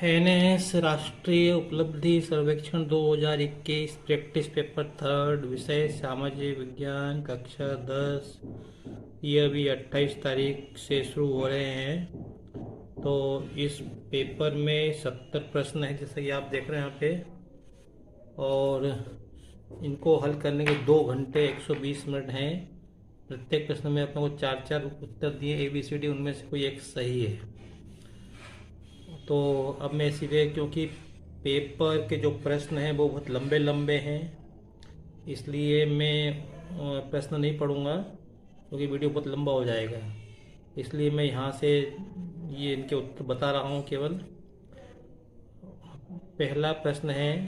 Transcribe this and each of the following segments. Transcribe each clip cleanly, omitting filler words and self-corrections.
NS राष्ट्रीय उपलब्धि सर्वेक्षण 2021 प्रैक्टिस पेपर थर्ड, विषय सामाजिक विज्ञान, कक्षा 10। ये अभी 28 तारीख से शुरू हो रहे हैं। तो इस पेपर में 70 प्रश्न हैं, जैसे कि आप देख रहे हैं यहाँ पे। और इनको हल करने के 2 घंटे 120 मिनट हैं। प्रत्येक प्रश्न में अपने को 4-4 उत्तर दिए, ABCD, उनमें से कोई एक सही है। तो अब मैं सीधे, क्योंकि पेपर के जो प्रश्न हैं वो बहुत लंबे लंबे हैं, इसलिए मैं प्रश्न नहीं पढ़ूंगा, क्योंकि वीडियो बहुत लंबा हो जाएगा। इसलिए मैं यहाँ से ये इनके उत्तर बता रहा हूँ केवल। पहला प्रश्न है,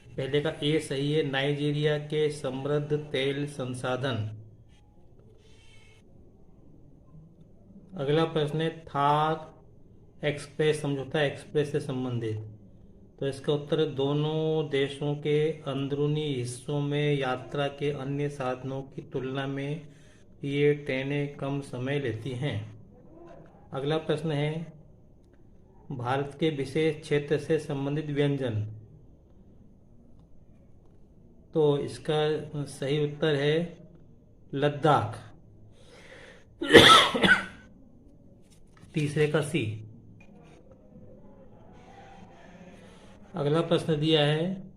पहले का ए सही है, नाइजीरिया के समृद्ध तेल संसाधन। अगला प्रश्न है, थार एक्सप्रेस समझौता एक्सप्रेस से संबंधित। तो इसका उत्तर है, दोनों देशों के अंदरूनी हिस्सों में यात्रा के अन्य साधनों की तुलना में ये ट्रेनें कम समय लेती हैं। अगला प्रश्न है, भारत के विशेष क्षेत्र से संबंधित व्यंजन। तो इसका सही उत्तर है लद्दाख। तीसरे का सी। अगला प्रश्न दिया है,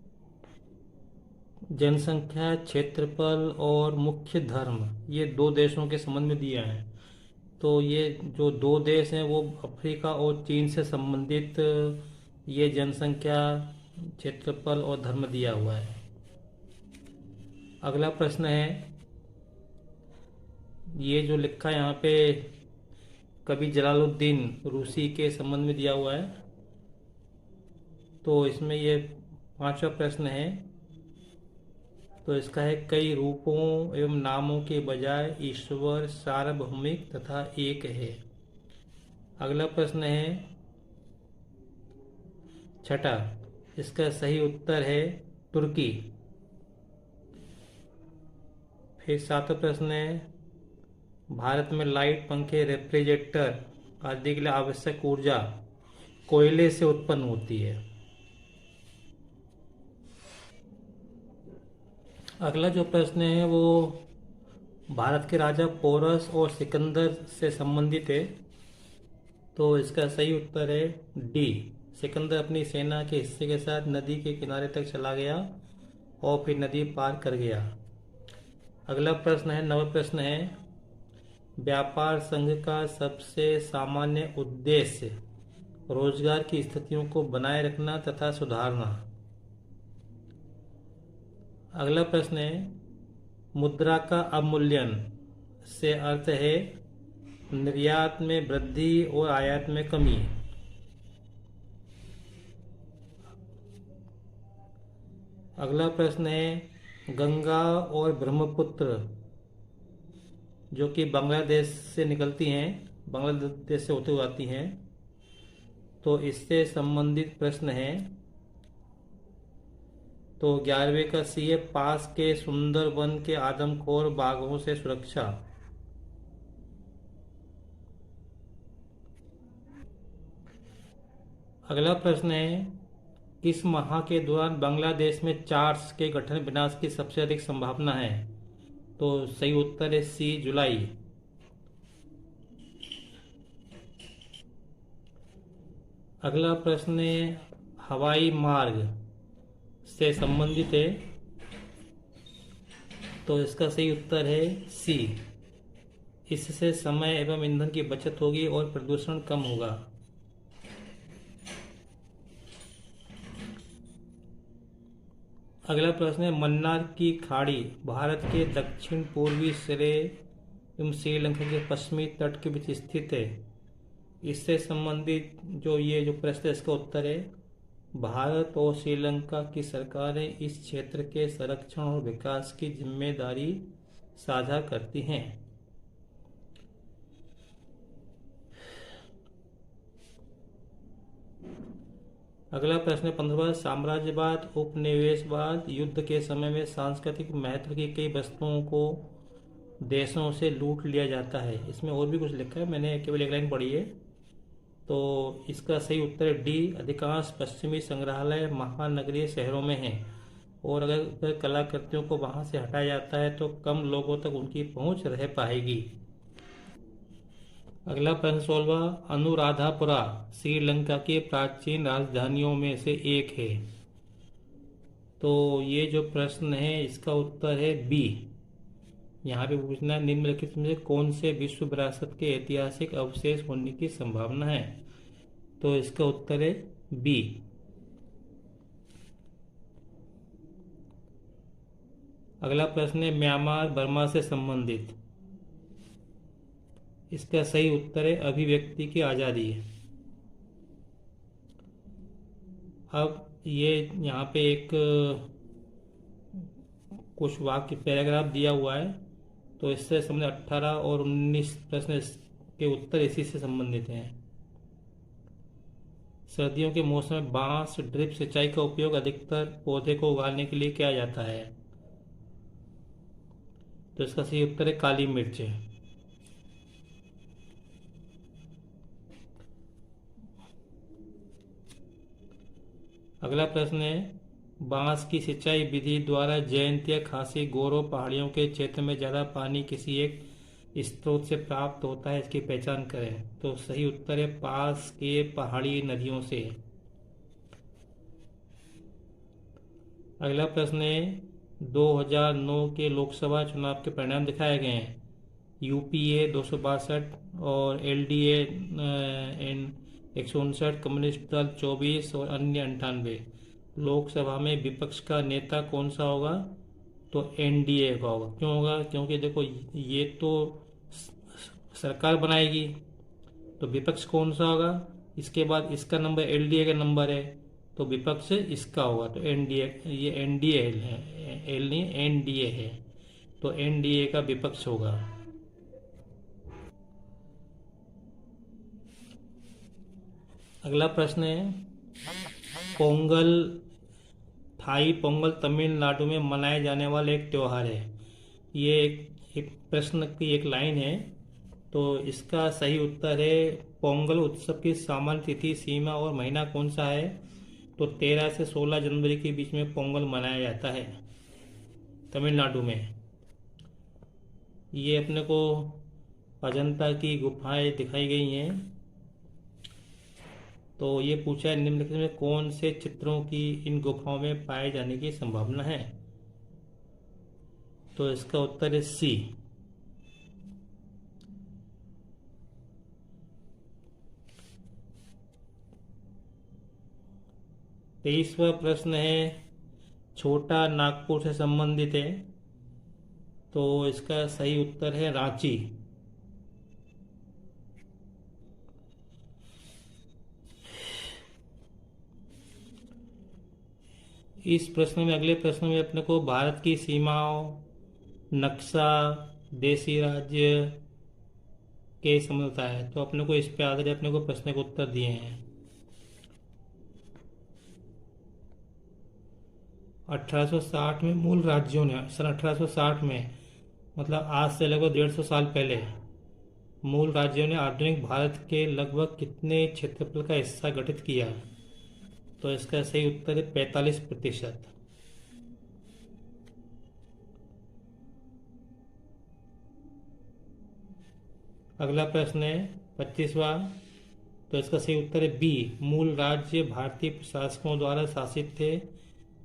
जनसंख्या, क्षेत्रफल और मुख्य धर्म, ये 2 देशों के संबंध में दिया है। तो ये जो 2 देश हैं वो अफ्रीका और चीन से संबंधित ये जनसंख्या, क्षेत्रफल और धर्म दिया हुआ है। अगला प्रश्न है, ये जो लिखा है यहाँ पे, कवि जलालुद्दीन रूसी के संबंध में दिया हुआ है। तो इसमें ये 5वां प्रश्न है। तो इसका है, कई रूपों एवं नामों के बजाय ईश्वर सार्वभौमिक तथा एक है। अगला प्रश्न है 6, इसका सही उत्तर है तुर्की। फिर 7वां प्रश्न है, भारत में लाइट, पंखे, रेफ्रिजरेटर आदि के लिए आवश्यक ऊर्जा कोयले से उत्पन्न होती है। अगला जो प्रश्न है वो भारत के राजा पोरस और सिकंदर से संबंधित है। तो इसका सही उत्तर है डी। सिकंदर अपनी सेना के हिस्से के साथ नदी के किनारे तक चला गया और फिर नदी पार कर गया। अगला प्रश्न है, 9वां प्रश्न है, व्यापार संघ का सबसे सामान्य उद्देश्य रोजगार की स्थितियों को बनाए रखना तथा सुधारना। अगला प्रश्न है, मुद्रा का अवमूल्यन से अर्थ है निर्यात में वृद्धि और आयात में कमी। अगला प्रश्न है, गंगा और ब्रह्मपुत्र जो कि बांग्लादेश से निकलती हैं, बांग्लादेश से होते हुए आती हैं, तो इससे संबंधित प्रश्न है। तो 11वें का सी है, पास के सुंदर वन के आदमखोर बाघों से सुरक्षा। अगला प्रश्न है, किस माह के दौरान बांग्लादेश में चार्स के गठन विनाश की सबसे अधिक संभावना है। तो सही उत्तर है सी, जुलाई। अगला प्रश्न है, हवाई मार्ग से संबंधित है। तो इसका सही उत्तर है सी, इससे समय एवं ईंधन की बचत होगी और प्रदूषण कम होगा। अगला प्रश्न है, मन्नार की खाड़ी भारत के दक्षिण पूर्वी सिरे एवं श्रीलंका के पश्चिमी तट के बीच स्थित है। इससे संबंधित जो प्रश्न है, इसका उत्तर है, भारत और श्रीलंका की सरकारें इस क्षेत्र के संरक्षण और विकास की जिम्मेदारी साझा करती हैं। अगला प्रश्न 15, साम्राज्यवाद, उपनिवेशवाद, युद्ध के समय में सांस्कृतिक महत्व की कई वस्तुओं को देशों से लूट लिया जाता है। इसमें और भी कुछ लिखा है, मैंने केवल एक लाइन पढ़ी है। तो इसका सही उत्तर है डी। अधिकांश पश्चिमी संग्रहालय महानगरीय शहरों में हैं और अगर कलाकृतियों को वहां से हटाया जाता है तो कम लोगों तक उनकी पहुंच रह पाएगी। अगला प्रश्न 16वां, अनुराधापुरा श्रीलंका की प्राचीन राजधानियों में से एक है। तो ये जो प्रश्न है इसका उत्तर है बी। यहाँ पे पूछना, निम्नलिखित में से कौन से विश्व विरासत के ऐतिहासिक अवशेष होने की संभावना है। तो इसका उत्तर है बी। अगला प्रश्न है म्यांमार बर्मा से संबंधित। इसका सही उत्तर है अभिव्यक्ति की आज़ादी। अब ये यहाँ पे एक कुछ वाक्य पैराग्राफ दिया हुआ है, तो इससे समझ 18 और 19 प्रश्न के उत्तर इसी से संबंधित हैं। सर्दियों के मौसम में बांस ड्रिप सिंचाई का उपयोग अधिकतर पौधे को उगाने के लिए किया जाता है। तो इसका सही उत्तर है काली मिर्च। अगला प्रश्न है बांस की सिंचाई विधि द्वारा जयंत या खासी गोरो पहाड़ियों के क्षेत्र में ज्यादा पानी किसी एक स्रोत से प्राप्त होता है, इसकी पहचान करें। तो सही उत्तर है पास के पहाड़ी नदियों से। अगला प्रश्न है 2009 के लोकसभा चुनाव के परिणाम दिखाए गए हैं। यूपीए 262 और एलडीए 159, कम्युनिस्ट दल 24 और अन्य 98। लोकसभा में विपक्ष का नेता कौन सा होगा? तो एनडीए का होगा। क्यों होगा? क्योंकि देखो ये तो सरकार बनाएगी, तो विपक्ष कौन सा होगा? इसके बाद इसका नंबर एलडीए का नंबर है, तो विपक्ष इसका होगा। तो एनडीए, ये एनडीए है, एल नहीं एनडीए है, तो एनडीए का विपक्ष होगा। अगला प्रश्न है पोंगल, थाई पोंगल तमिलनाडु में मनाए जाने वाला एक त्योहार है। ये एक प्रश्न की एक लाइन है, तो इसका सही उत्तर है पोंगल उत्सव की सामान्य तिथि, सीमा और महीना कौन सा है? तो 13 से 16 जनवरी के बीच में पोंगल मनाया जाता है तमिलनाडु में। ये अपने को अजंता की गुफाएं दिखाई गई हैं। तो ये पूछा है निम्नलिखित में कौन से चित्रों की इन गुफाओं में पाए जाने की संभावना है? तो इसका उत्तर है सी। तेईसवां प्रश्न है छोटा नागपुर से संबंधित है, तो इसका सही उत्तर है रांची। इस प्रश्न में, अगले प्रश्न में अपने को भारत की सीमाओं, नक्शा, देशी राज्य के समझता है, तो अपने को इस पे आधारित अपने को प्रश्न के उत्तर दिए हैं। 1860 में मूल राज्यों ने, सन 1860 में, मतलब आज से लगभग 150 साल पहले, मूल राज्यों ने आधुनिक भारत के लगभग कितने क्षेत्रफल का हिस्सा गठित किया? तो इसका सही उत्तर है 45%। अगला प्रश्न है 25वां, तो इसका सही उत्तर है बी। मूल राज्य भारतीय प्रशासकों द्वारा शासित थे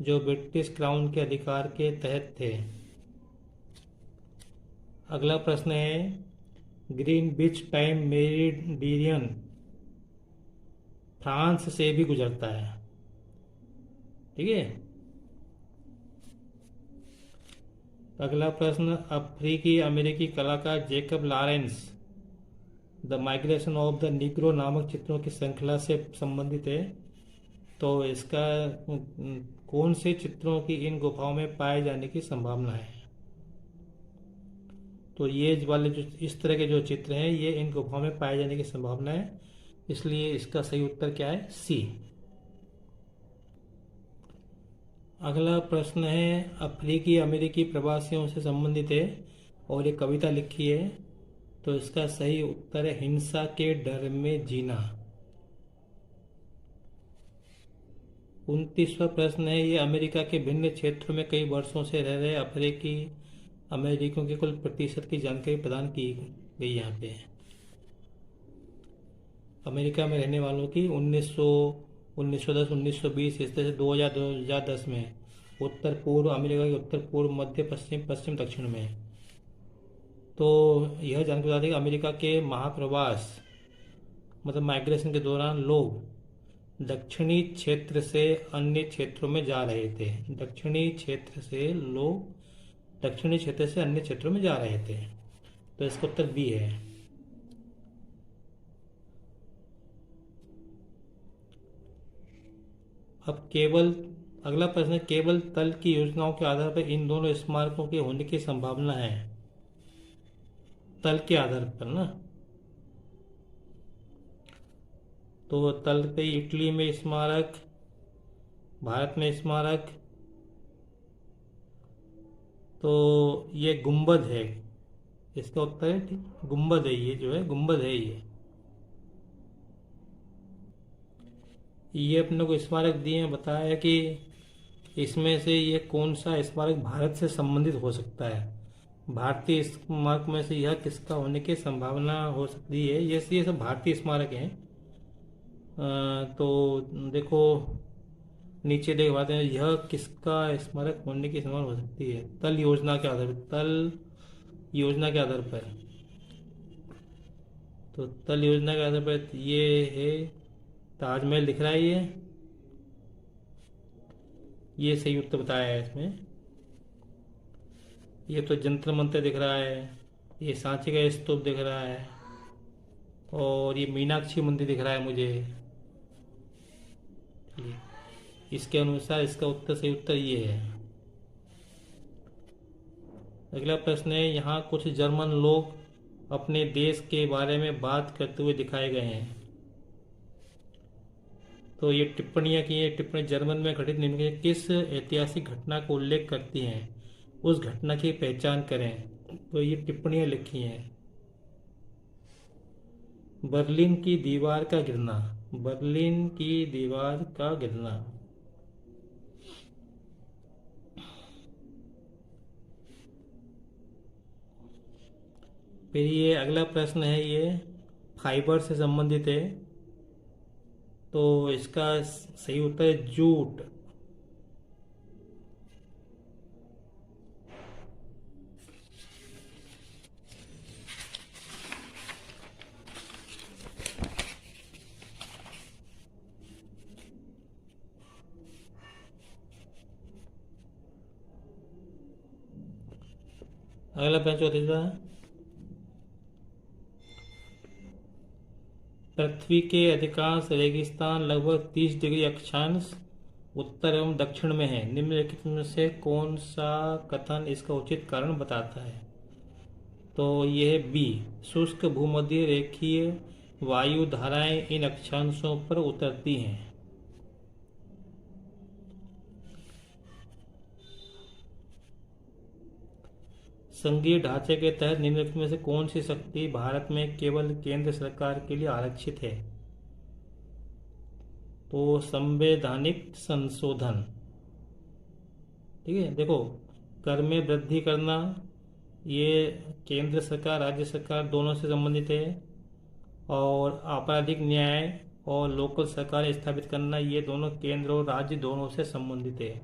जो ब्रिटिश क्राउन के अधिकार के तहत थे। अगला प्रश्न है ग्रीनविच टाइम मेरिडियन फ्रांस से भी गुजरता है, ठीक है। अगला प्रश्न अफ्रीकी अमेरिकी कलाकार Jacob Lawrence the migration of the Negro नामक चित्रों की श्रृंखला से संबंधित है, तो इसका कौन से चित्रों की इन गुफाओं में पाए जाने की संभावना है? तो ये वाले जो इस तरह के जो चित्र हैं ये इन गुफाओं में पाए जाने की संभावना है, इसलिए इसका सही उत्तर क्या है? सी। अगला प्रश्न है अफ्रीकी अमेरिकी प्रवासियों से संबंधित है और ये कविता लिखी है, तो इसका सही उत्तर है हिंसा के डर में जीना। 29वां प्रश्न है, ये अमेरिका के भिन्न क्षेत्रों में कई वर्षों से रह रहे अफ्रीकी अमेरिकियों के कुल प्रतिशत की जानकारी प्रदान की गई यहाँ पे। अमेरिका में रहने वालों की 1910, 1920, इस तरह से 2010 में उत्तर पूर्व अमेरिका के उत्तर पूर्व, मध्य पश्चिम, पश्चिम दक्षिण में। तो यह जानकारी बता दें कि अमेरिका के महाप्रवास मतलब माइग्रेशन के दौरान लोग दक्षिणी क्षेत्र से अन्य क्षेत्रों में जा रहे थे। दक्षिणी क्षेत्र से लोग दक्षिणी क्षेत्र से अन्य क्षेत्रों में जा रहे थे। तो इसका उत्तर बी है। अब अगला प्रश्न है, केवल तल की योजनाओं के आधार पर इन दोनों स्मारकों के होने की संभावना है। तल के आधार पर ना, तो तल पे इटली में स्मारक, भारत में स्मारक, तो ये गुंबद है। इसका उत्तर है ठीक, गुंबद है। ये जो है गुंबद है। ये अपने को स्मारक दिए हैं, बताया कि इसमें से ये कौन सा स्मारक भारत से संबंधित हो सकता है। भारतीय स्मारक में से यह किसका होने की संभावना हो सकती है। ये सब भारतीय स्मारक हैं। तो देखो नीचे देख पाते हैं, यह किसका स्मारक होने की संभावना हो सकती है। तल योजना के आधार पर, तल योजना के आधार पर, तो तल योजना के आधार पर ये है ताजमहल दिख रहा है। ये सही उत्तर बताया है इसमें। ये तो जंतर मंतर दिख रहा है, ये सांची का स्तूप दिख रहा है, और ये मीनाक्षी मंदिर दिख रहा है मुझे। इसके अनुसार इसका उत्तर सही उत्तर ये है। अगला प्रश्न है, यहाँ कुछ जर्मन लोग अपने देश के बारे में बात करते हुए दिखाए गए हैं। तो ये टिप्पणियां की हैं। टिप्पणी जर्मन में घटित निम्न में किस ऐतिहासिक घटना को उल्लेख करती हैं, उस घटना की पहचान करें। तो ये टिप्पणियां लिखी हैं। बर्लिन की दीवार का गिरना, बर्लिन की दीवार का गिरना। फिर ये अगला प्रश्न है, ये फाइबर से संबंधित है। तो इसका सही उत्तर है जूट। अगला प्रश्न 34वां है, पृथ्वी के अधिकांश रेगिस्तान लगभग 30 डिग्री अक्षांश उत्तर एवं दक्षिण में है। निम्नलिखित में से कौन सा कथन इसका उचित कारण बताता है। तो यह है बी, शुष्क भूमध्य रेखीय वायु धाराएं इन अक्षांशों पर उतरती हैं। संघीय ढांचे के तहत निम्नलिखित में से कौन सी शक्ति भारत में केवल केंद्र सरकार के लिए आरक्षित है। तो संवैधानिक संशोधन। ठीक है, देखो कर में वृद्धि करना ये केंद्र सरकार राज्य सरकार दोनों से संबंधित है, और आपराधिक न्याय और लोकल सरकार स्थापित करना ये दोनों केंद्र और राज्य दोनों से संबंधित है।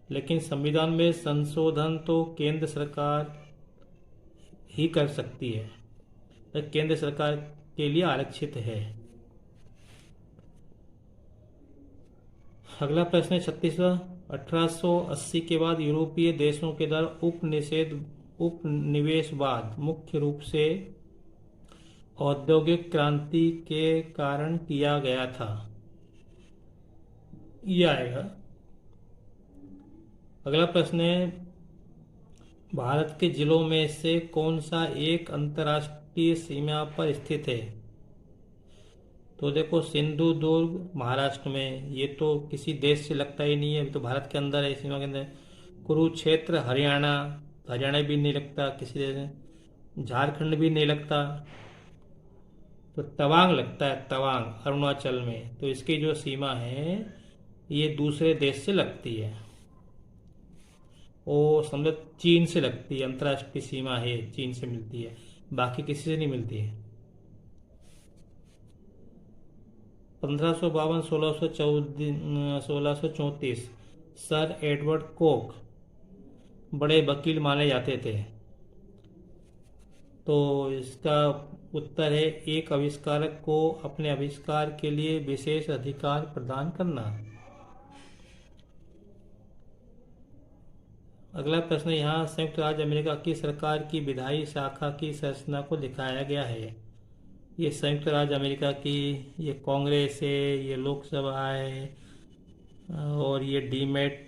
लेकिन संविधान में संशोधन तो केंद्र सरकार ही कर सकती है, तो केंद्र सरकार के लिए आरक्षित है। अगला प्रश्न है 36वां, 1880 के बाद यूरोपीय देशों के द्वारा उपनिवेशवाद मुख्य रूप से औद्योगिक क्रांति के कारण किया गया था। यह आएगा। अगला प्रश्न है, भारत के जिलों में से कौन सा एक अंतर्राष्ट्रीय सीमा पर स्थित है। तो देखो सिंधुदुर्ग महाराष्ट्र में, ये तो किसी देश से लगता ही नहीं है, तो भारत के अंदर है, सीमा के अंदर। कुरुक्षेत्र हरियाणा, हरियाणा भी नहीं लगता किसी देश में। झारखंड भी नहीं लगता। तो तवांग लगता है, तवांग अरुणाचल में। तो इसकी जो सीमा है ये दूसरे देश से लगती है, वो समझो चीन से लगती है, अंतर्राष्ट्रीय सीमा है, चीन से मिलती है, बाकी किसी से नहीं मिलती है। 1552 1634 सर एडवर्ड कोक बड़े वकील माने जाते थे। तो इसका उत्तर है एक आविष्कारक को अपने आविष्कार के लिए विशेष अधिकार प्रदान करना। अगला प्रश्न यहाँ संयुक्त राज्य अमेरिका की सरकार की विधायी शाखा की संरचना को दिखाया गया है। ये संयुक्त राज्य अमेरिका की, ये कांग्रेस है, ये लोकसभा है, और ये डीमेट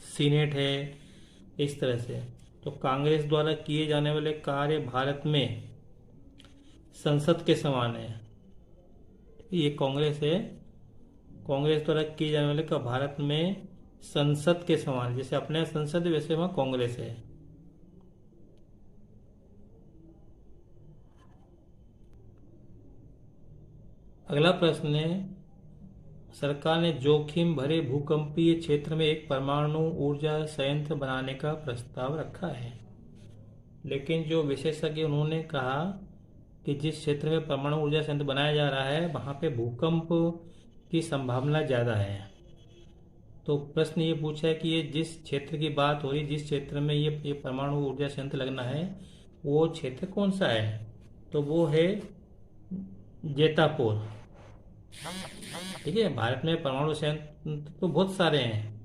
सीनेट है, इस तरह से। तो कांग्रेस द्वारा किए जाने वाले कार्य भारत में संसद के समान है। ये कांग्रेस है, कांग्रेस द्वारा किए जाने वाले का भारत में संसद के समान है। जैसे अपने संसद है वैसे वहाँ कांग्रेस है। अगला प्रश्न है सरकार ने जोखिम भरे भूकंपीय क्षेत्र में एक परमाणु ऊर्जा संयंत्र बनाने का प्रस्ताव रखा है, लेकिन जो विशेषज्ञ उन्होंने कहा कि जिस क्षेत्र में परमाणु ऊर्जा संयंत्र बनाया जा रहा है वहां पे भूकंप की संभावना ज़्यादा है। तो प्रश्न ये पूछा है कि ये जिस क्षेत्र की बात हो रही, जिस क्षेत्र में ये परमाणु ऊर्जा संयंत्र लगना है, वो क्षेत्र कौन सा है? तो वो है जैतापुर। ठीक है, भारत में परमाणु संयंत्र तो बहुत सारे हैं,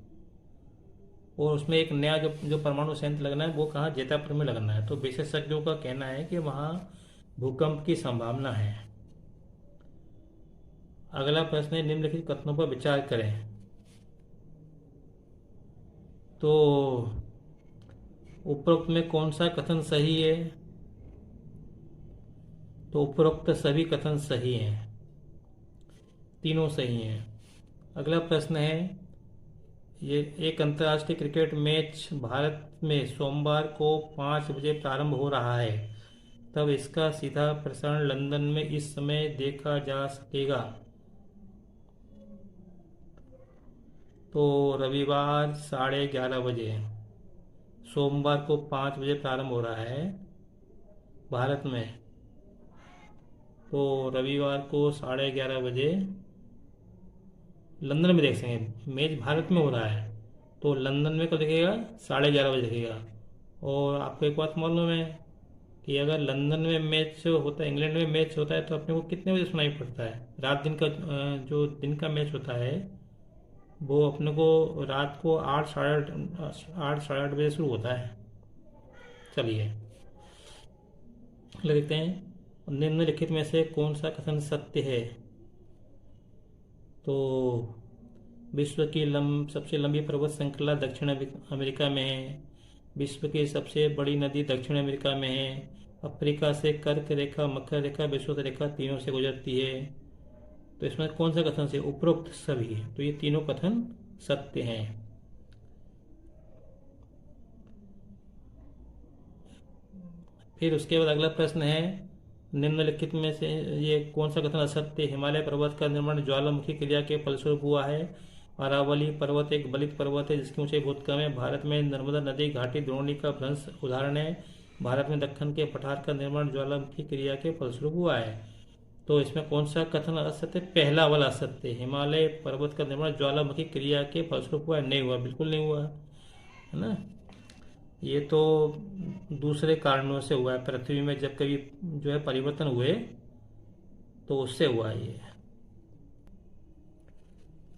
और उसमें एक नया जो जो परमाणु संयंत्र लगना है वो कहाँ, जैतापुर में लगना है। तो विशेषज्ञों का कहना है कि वहाँ भूकंप की संभावना है। अगला प्रश्न है निम्नलिखित कथनों पर विचार करें। तो उपरोक्त में कौन सा कथन सही है? तो उपरोक्त सभी कथन सही हैं, तीनों सही हैं। अगला प्रश्न है ये एक अंतर्राष्ट्रीय क्रिकेट मैच भारत में सोमवार को 5 बजे प्रारंभ हो रहा है, तब इसका सीधा प्रसारण लंदन में इस समय देखा जा सकेगा। तो रविवार 11:30 बजे, सोमवार को 5 बजे प्रारंभ हो रहा है भारत में, तो रविवार को 11:30 बजे लंदन में देख सकेंगे। मैच भारत में हो रहा है तो लंदन में कब दिखेगा? 11:30 बजे दिखेगा। और आपको एक बात मालूम है कि अगर लंदन में मैच होता है, इंग्लैंड में मैच होता है, तो अपने को कितने बजे सुनाई पड़ता है? रात दिन का, जो दिन का मैच होता है वो अपने को रात को 8 साढ़े 8 बजे शुरू होता है। चलिए देखते हैं निम्नलिखित में से कौन सा कथन सत्य है। तो विश्व की सबसे लंबी पर्वत श्रृंखला दक्षिण अमेरिका में है। विश्व की सबसे बड़ी नदी दक्षिण अमेरिका में है। अफ्रीका से कर्क रेखा, मकर रेखा, विषुवत रेखा तीनों से गुजरती है। तो इसमें कौन सा कथन से? उपरोक्त सभी। तो ये तीनों कथन सत्य हैं। फिर उसके बाद अगला प्रश्न है निम्नलिखित में से ये कौन सा कथन असत्य? हिमालय पर्वत का निर्माण ज्वालामुखी क्रिया के फलस्वरूप हुआ है। अरावली पर्वत एक बलित पर्वत है जिसकी ऊंचाई बहुत कम है। भारत में नर्मदा नदी घाटी द्रोणी का भ्रंश उदाहरण है। भारत में दक्कन के पठार का निर्माण ज्वालामुखी क्रिया के फलस्वरूप हुआ है। तो इसमें कौन सा कथन असत्य? पहला वाला असत्य। हिमालय पर्वत का निर्माण ज्वालामुखी क्रिया के फलस्वरूप हुआ? नहीं हुआ, बिल्कुल नहीं हुआ, है ना। ये तो दूसरे कारणों से हुआ है। पृथ्वी में जब कभी जो है परिवर्तन हुए तो उससे हुआ है ये।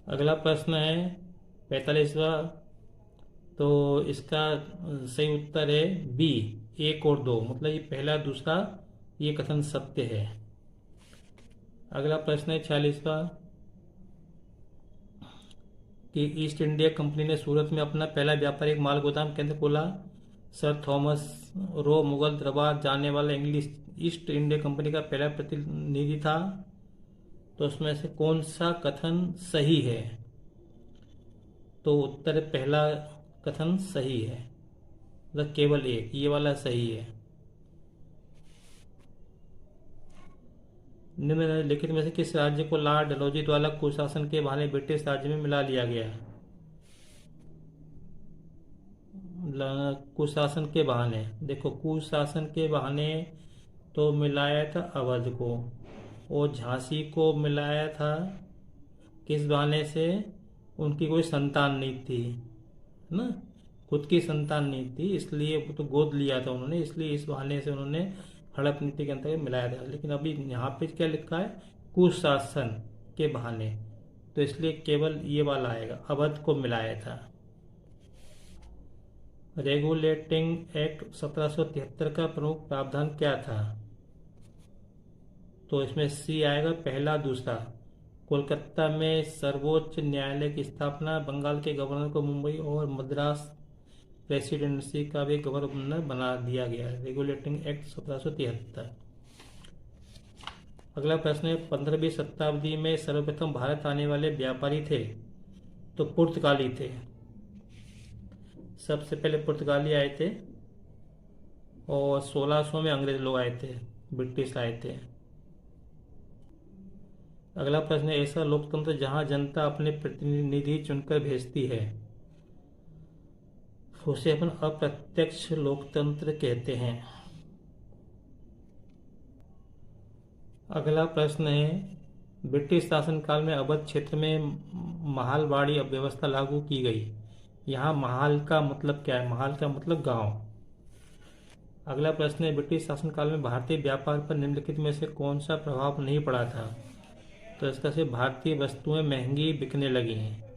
अगला प्रश्न है 45वां। तो इसका सही उत्तर है बी, 1 और 2। मतलब ये पहला दूसरा ये कथन सत्य है। अगला प्रश्न है 46वां कि ईस्ट इंडिया कंपनी ने सूरत में अपना पहला व्यापारिक माल गोदाम केंद्र खोला। सर थॉमस रो मुगल दरबार जाने वाला इंग्लिश ईस्ट इंडिया कंपनी का पहला प्रतिनिधि था। तो उसमें से कौन सा कथन सही है? तो उत्तर पहला कथन सही है, मतलब केवल एक, ये वाला सही है। निम्नलिखित में से किस राज्य को लॉर्ड डलहौजी द्वारा कुशासन के बहाने ब्रिटिश राज्य में मिला लिया गया? कुशासन के बहाने, देखो कुशासन के बहाने तो मिलाया था अवध को, और झांसी को मिलाया था किस बहाने से? उनकी कोई संतान नहीं थी, है ना, खुद की संतान नहीं थी, इसलिए वो तो गोद लिया था उन्होंने, इसलिए इस बहाने से उन्होंने हड़प नीति के अंतर्गत मिलाया था। लेकिन अभी यहाँ पे क्या लिखा है? कुशासन के बहाने, तो इसलिए केवल ये वाला आएगा, अवध को मिलाया था। रेगुलेटिंग एक्ट 1773 का प्रमुख प्रावधान क्या था? तो इसमें सी आएगा, पहला दूसरा। कोलकाता में सर्वोच्च न्यायालय की स्थापना, बंगाल के गवर्नर को मुंबई और मद्रास प्रेसिडेंसी का भी गवर्नर बना दिया गया। Regulating act 1773। अगला प्रश्न है, 15वीं शताब्दी में सर्वप्रथम भारत आने वाले व्यापारी थे? तो पुर्तगाली थे, सबसे पहले पुर्तगाली आए थे, और 1600 में अंग्रेज लोग आए थे, ब्रिटिश आए थे। अगला प्रश्न है, ऐसा लोकतंत्र जहां जनता अपने प्रतिनिधि चुनकर भेजती है, उसे अपन अप्रत्यक्ष लोकतंत्र कहते हैं। अगला प्रश्न है, ब्रिटिश शासनकाल में अवध क्षेत्र में महालवाड़ी व्यवस्था लागू की गई। यहाँ महाल का मतलब क्या है? महाल का मतलब गांव। अगला प्रश्न है, ब्रिटिश शासनकाल में भारतीय व्यापार पर निम्नलिखित में से कौन सा प्रभाव नहीं पड़ा था? तो इसका से भारतीय वस्तुएं महंगी बिकने लगी हैं।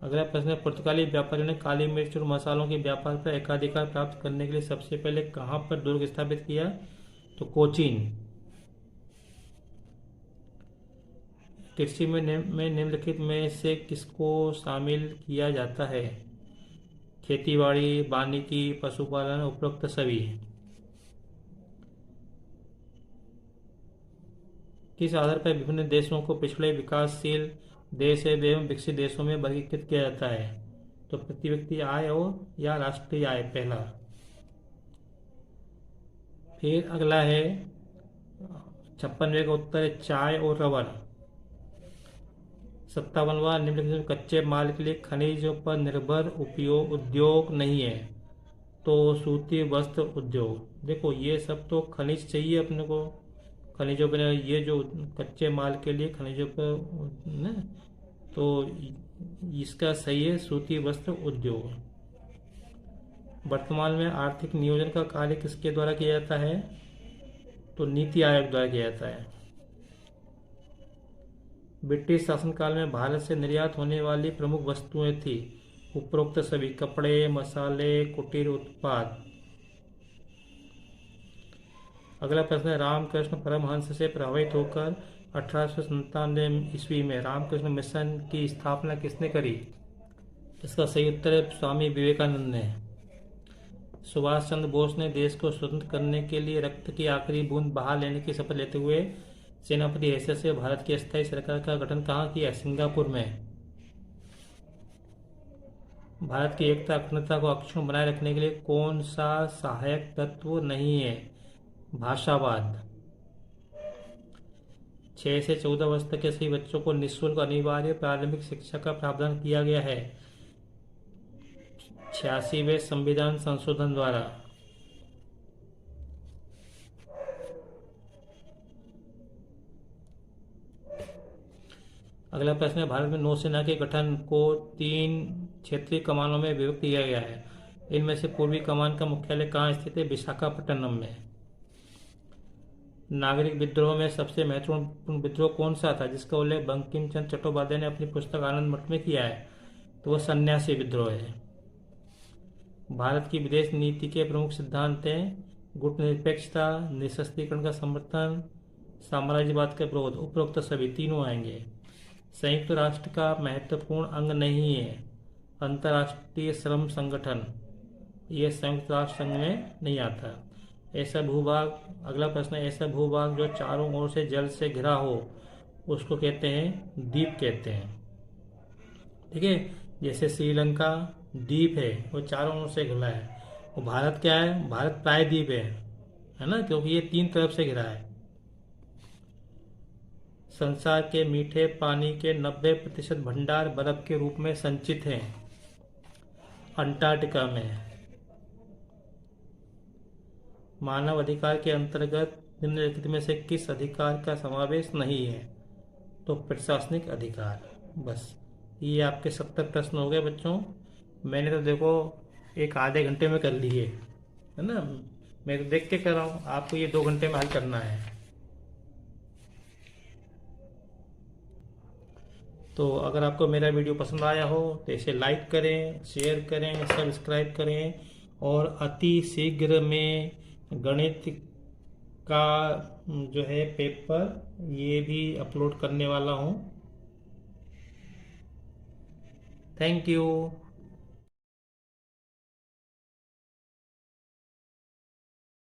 अगला प्रश्न है, पुर्तगाली व्यापारियों ने काली मिर्च और मसालों के व्यापार पर एकाधिकार प्राप्त करने के लिए सबसे पहले कहां पर दुर्ग स्थापित किया? तो कोचीन। कृषि में निम्नलिखित में से किसको शामिल किया जाता है? खेतीबाड़ी, वानिकी, पशुपालन, उपरोक्त सभी। किस आधार पर विभिन्न देशों को पिछड़े, विकासशील देश एवं विकसित देशों में वर्गीकृत किया जाता है? तो प्रति व्यक्ति आय और या राष्ट्रीय आय, पहला। फिर अगला है 56वें का उत्तर है चाय और रबर। 57वां, निम्नलिखित में कच्चे माल के लिए खनिजों पर निर्भर उद्योग नहीं है? तो सूती वस्त्र उद्योग। देखो ये सब तो खनिज चाहिए अपने को, खनिजों पर, ये जो कच्चे माल के लिए खनिजों पर न, तो इसका सही है सूती वस्त्र उद्योग। वर्तमान में आर्थिक नियोजन का कार्य किसके द्वारा किया जाता है? तो नीति आयोग द्वारा किया जाता है। ब्रिटिश शासनकाल में भारत से निर्यात होने वाली प्रमुख वस्तुएं थी? उपरोक्त सभी, कपड़े, मसाले, कुटीर उत्पाद। अगला प्रश्न है, रामकृष्ण परमहंस से प्रभावित होकर 1897 ईस्वी में रामकृष्ण मिशन की स्थापना किसने करी? इसका सही उत्तर है स्वामी विवेकानंद ने। सुभाष चंद्र बोस ने देश को स्वतंत्र करने के लिए रक्त की आखिरी बूंद बहा लेने की शपथ लेते हुए सेनापति हैसियत से भारत की अस्थायी सरकार का गठन कहाँ किया? सिंगापुर में। भारत की एकता अखंडता को अक्षुण्ण बनाए रखने के लिए कौन सा सहायक तत्व नहीं है? भाषावाद। 6 से 14 वर्ष तक के सभी बच्चों को निःशुल्क अनिवार्य प्रारंभिक शिक्षा का प्रावधान किया गया है 86वें संविधान संशोधन द्वारा। अगला प्रश्न है, भारत में नौसेना के गठन को 3 क्षेत्रीय कमानों में विभक्त किया गया है। इनमें से पूर्वी कमान का मुख्यालय कहाँ स्थित है? विशाखापट्टनम में। नागरिक विद्रोह में सबसे महत्वपूर्ण विद्रोह कौन सा था जिसका उल्लेख बंकिम चंद्र चट्टोपाध्याय ने अपनी पुस्तक आनंद मठ में किया है? तो वह सन्यासी विद्रोह है। भारत की विदेश नीति के प्रमुख सिद्धांत हैं गुटनिरपेक्षता, निःशस्त्रीकरण का समर्थन, साम्राज्यवाद का विरोध। उपरोक्त सभी तीनों आएंगे। संयुक्त राष्ट्र का महत्वपूर्ण अंग नहीं है अंतर्राष्ट्रीय श्रम संगठन, यह संयुक्त राष्ट्र संघ में नहीं आता। ऐसा भूभाग, अगला प्रश्न है, ऐसा भूभाग जो चारों ओर से जल से घिरा हो उसको कहते हैं द्वीप कहते हैं। ठीक है, जैसे श्रीलंका द्वीप है, वो चारों ओर से घिरा है। और भारत क्या है? भारत प्रायद्वीप है है ना, क्योंकि ये 3 तरफ से घिरा है। संसार के मीठे पानी के 90% भंडार बर्फ के रूप में संचित हैं अंटार्कटिका में। मानव अधिकार के अंतर्गत निम्नलिखित में से किस अधिकार का समावेश नहीं है? तो प्रशासनिक अधिकार। बस ये आपके 70 प्रश्न हो गए बच्चों। मैंने तो देखो एक आधे घंटे में कर लिए, है ना। मैं तो देख के कर रहा हूँ, आपको ये 2 घंटे में हल करना है। तो अगर आपको मेरा वीडियो पसंद आया हो तो इसे लाइक करें, शेयर करें, सब्सक्राइब करें। और अति शीघ्र में गणित का जो है पेपर ये भी अपलोड करने वाला हूँ। Thank you.